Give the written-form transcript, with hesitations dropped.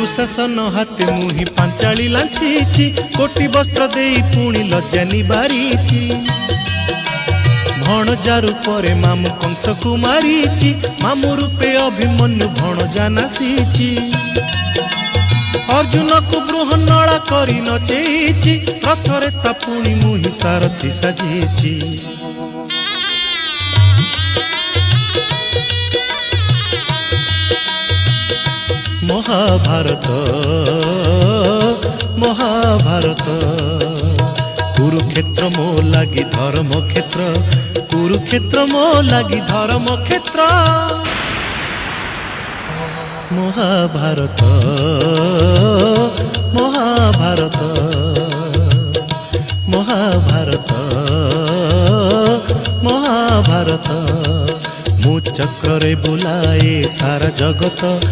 दुशासन हाथे मुही पांचाली लांछीची कोटी वस्त्र देई पुणी लज्जा निबारीची भणजा रूपरे मामु कंस को मारीची मामु रूपे अभिमन्यु भणजा नासीची अर्जुन को बृहन्नला करी नचेची रथरे ता पुणी मुही सारथी साजीची महाभारत महाभारत कुरुक्षेत्र मो लागी धर्म क्षेत्र कुरुक्षेत्र मो लागी धर्म क्षेत्र महाभारत महाभारत महाभारत महाभारत मु चक्र रे बुलाए सारा जगत।